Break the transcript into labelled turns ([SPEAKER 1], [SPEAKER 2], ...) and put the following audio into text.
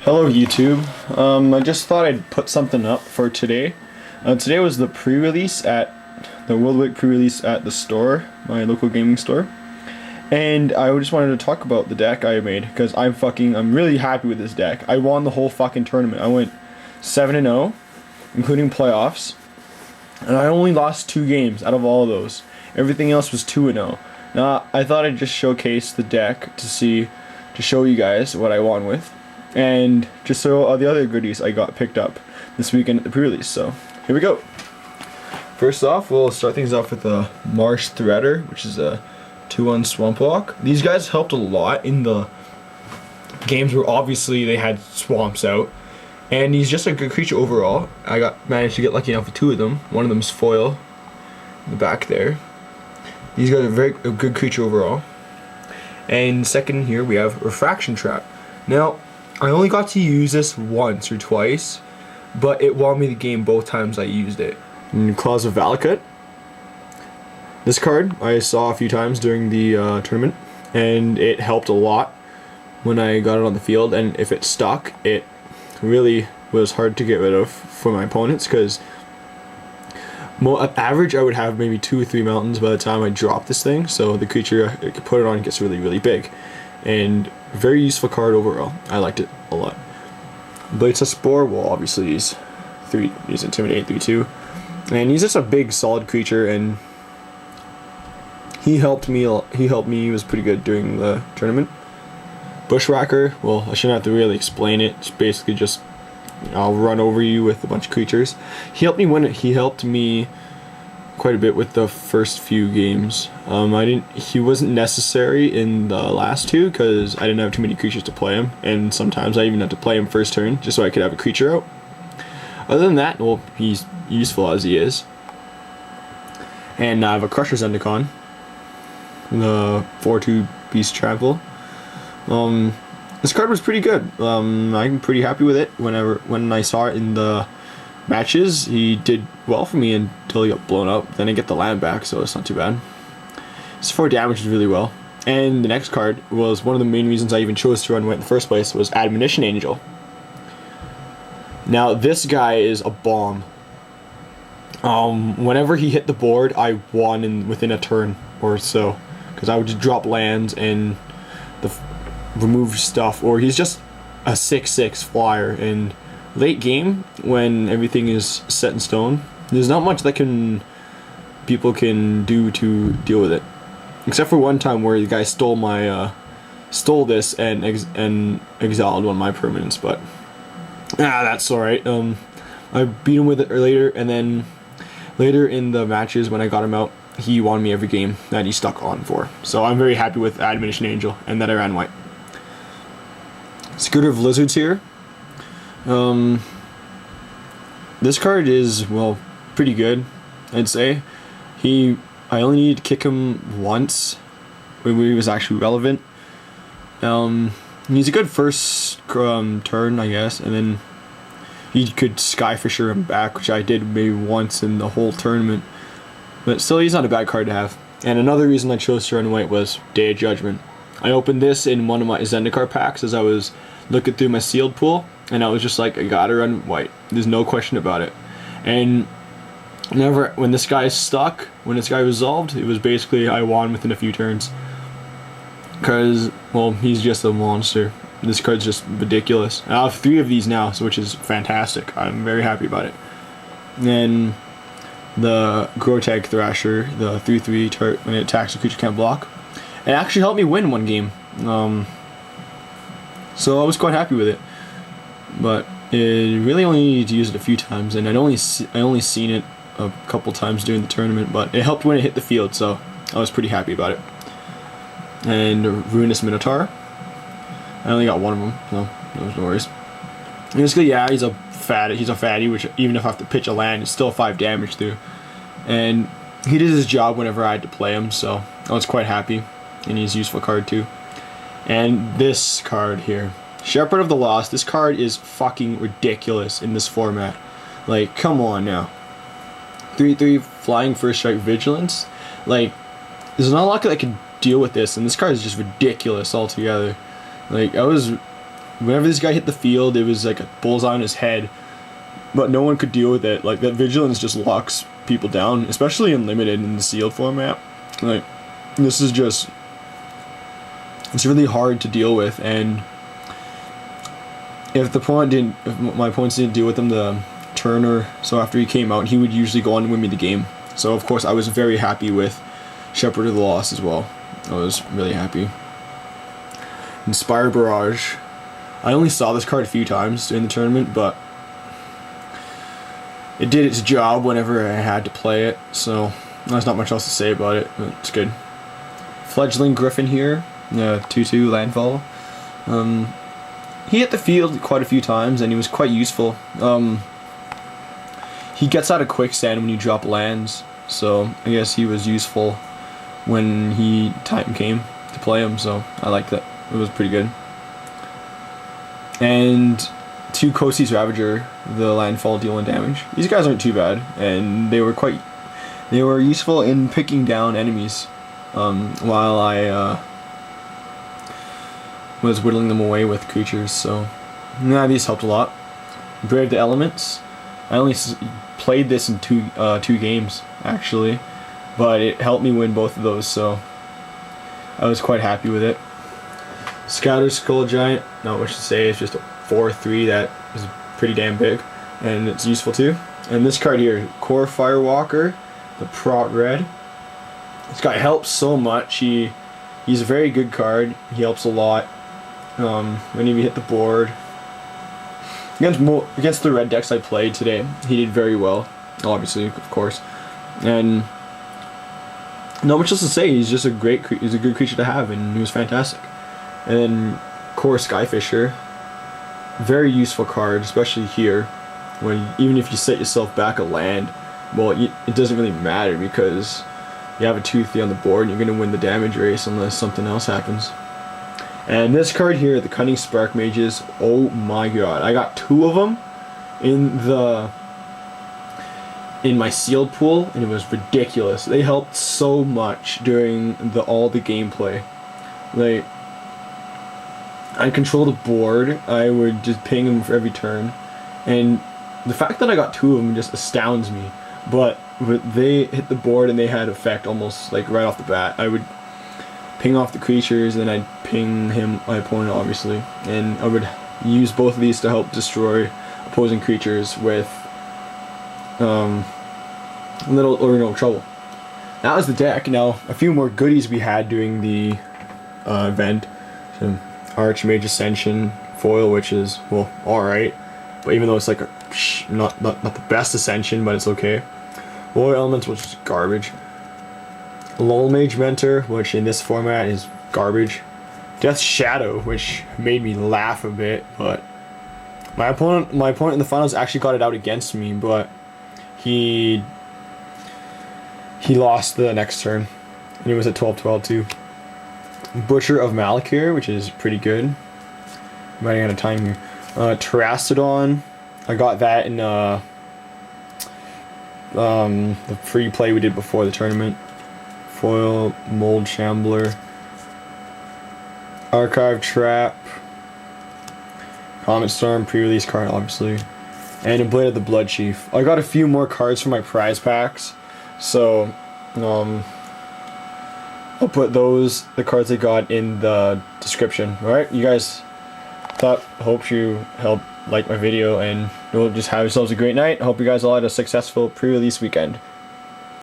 [SPEAKER 1] Hello YouTube. I just thought I'd put something up for today. Today was the pre-release at the Worldwake Pre-Release at the store, my local gaming store. And I just wanted to talk about the deck I made because I'm really happy with this deck. I won the whole fucking tournament. I went 7-0, including playoffs. And I only lost 2 games out of all of those. Everything else was 2-0. Now, I thought I'd just showcase the deck to show you guys what I won with. And just so all the other goodies I got picked up this weekend at the pre-release. So, here we go. First off, we'll start things off with a Marsh Threader, which is a 2/1 Swamp Walk. These guys helped a lot in the games where obviously they had swamps out. And he's just a good creature overall. I managed to get lucky enough with 2 of them. One of them's foil in the back there. These guys are a good creature overall. And second here we have Refraction Trap. Now, I only got to use this once or twice, but it won me the game both times I used it. And Claws of Valakut. This card I saw a few times during the tournament, and it helped a lot when I got it on the field. And if it stuck, it really was hard to get rid of for my opponents, because average I would have maybe 2 or 3 mountains by the time I drop this thing, so the creature I could put it on gets really big. And very useful card overall. I liked it a lot. Blades of Spore, well obviously he's Intimidate 3/2. And he's just a big solid creature, and he helped me, he was pretty good during the tournament. Bushwhacker, well I shouldn't have to really explain it, it's basically just I'll run over you with a bunch of creatures. He helped me win it. He helped me quite a bit with the first few games. He wasn't necessary in the last 2 because I didn't have too many creatures to play him, and sometimes I even had to play him first turn just so I could have a creature out. Other than that, well, he's useful as he is. And I have a Crusher Zendikon, the 4/2 Beast Trample. This card was pretty good. I'm pretty happy with it. When I saw it in the matches, he did well for me until he got blown up. Then I get the land back, so it's not too bad. His 4 damage is really well. And the next card was one of the main reasons I even chose to run White in the first place, was Admonition Angel. Now this guy is a bomb. Whenever he hit the board, I won within a turn or so, because I would just drop lands and remove stuff, or he's just a 6/6 flyer. And late game, when everything is set in stone, there's not much that people can do to deal with it, except for one time where the guy stole this and exiled one of my permanents. But that's all right. I beat him with it later, and then later in the matches when I got him out, he won me every game that he stuck on for. So I'm very happy with Admonition Angel and that I ran white. Skirter of Lizards here. This card is, well, pretty good, I'd say. I only needed to kick him once when he was actually relevant. He's a good first turn, I guess, and then he could Skyfisher him back, which I did maybe once in the whole tournament. But still, he's not a bad card to have. And another reason I chose to run white was Day of Judgment. I opened this in one of my Zendikar packs as I was looking through my sealed pool, and I was just like, I gotta run white. There's no question about it. And when this guy stuck, when this guy resolved, it was basically I won within a few turns. Because, well, he's just a monster. This card's just ridiculous. I have 3 of these now, which is fantastic. I'm very happy about it. And the Grotag Thrasher, the 3/3 when it attacks, the creature can't block. It actually helped me win one game. So I was quite happy with it. But it really only needed to use it a few times, and I only seen it a couple times during the tournament, but it helped when it hit the field, so I was pretty happy about it. And Ruinous Minotaur. I only got one of them, so no worries. Basically, yeah, he's a fatty, which even if I have to pitch a land, it's still 5 damage through. And he did his job whenever I had to play him, so I was quite happy. And he's a useful card too. And this card here, Shepherd of the Lost. This card is fucking ridiculous in this format. Like, come on now. 3/3 flying first strike vigilance. Like, there's not a lot that can deal with this, and this card is just ridiculous altogether. Like, I was whenever this guy hit the field, it was like a bullseye on his head, but no one could deal with it. Like, that vigilance just locks people down, especially in limited in the sealed format. Like, this is just, it's really hard to deal with, and if my opponents didn't deal with him the turn or so after he came out, he would usually go on to win me the game. So of course I was very happy with Shepherd of the Lost as well. I was really happy. Inspire Barrage. I only saw this card a few times during the tournament, but it did its job whenever I had to play it, so there's not much else to say about it, but it's good. Fledgling Griffin here, 2/2 landfall. He hit the field quite a few times, and he was quite useful. He gets out of quicksand when you drop lands, so I guess he was useful when time came to play him, so I liked it. It was pretty good. And 2 Kosi's Ravager, the landfall dealing damage. These guys aren't too bad, and they were useful in picking down enemies while I was whittling them away with creatures, so these helped a lot. Brave the Elements. I only played this in two games, actually, but it helped me win both of those, so I was quite happy with it. Scouter Skull Giant, not much to say, it's just a 4/3 that is pretty damn big, and it's useful too. And this card here, Core Firewalker, the Prot Red. This guy helps so much. He's a very good card. He helps a lot. When you hit the board. Against the red decks I played today, he did very well, obviously, of course. And not much else to say. He's just he's a good creature to have, and he was fantastic. And then Core Skyfisher, very useful card, especially here, when even if you set yourself back a land, well, it doesn't really matter because you have a Toothy on the board, and you're gonna win the damage race unless something else happens. And this card here, the Cunning Spark Mages, oh my god. I got 2 of them in my sealed pool, and it was ridiculous. They helped so much during all the gameplay. Like, I'd control the board, I would just ping them for every turn, and the fact that I got 2 of them just astounds me. But they hit the board and they had effect almost like right off the bat. I would ping off the creatures, and I'd ping my opponent, obviously, and I would use both of these to help destroy opposing creatures with little or no trouble. That was the deck. Now, a few more goodies we had during the event. So, Archmage Ascension foil, which is, well, alright, but even though it's like not the best Ascension, but it's okay. Royal Elements, which is garbage. Lull Mage Mentor, which in this format is garbage. Death Shadow, which made me laugh a bit, but my opponent in the finals actually got it out against me, but he lost the next turn, and he was at 12-12 too. Butcher of Malakir, which is pretty good. I'm running out of time here. Terastodon, I got that in the free play we did before the tournament. Foil, Mold Shambler, Archive Trap, Comet Storm, pre-release card, obviously, and a Blade of the Blood Chief. I got a few more cards for my prize packs, so I'll put the cards I got in the description. Alright, you guys, hope you like my video, and you'll just have yourselves a great night. I hope you guys all had a successful pre-release weekend.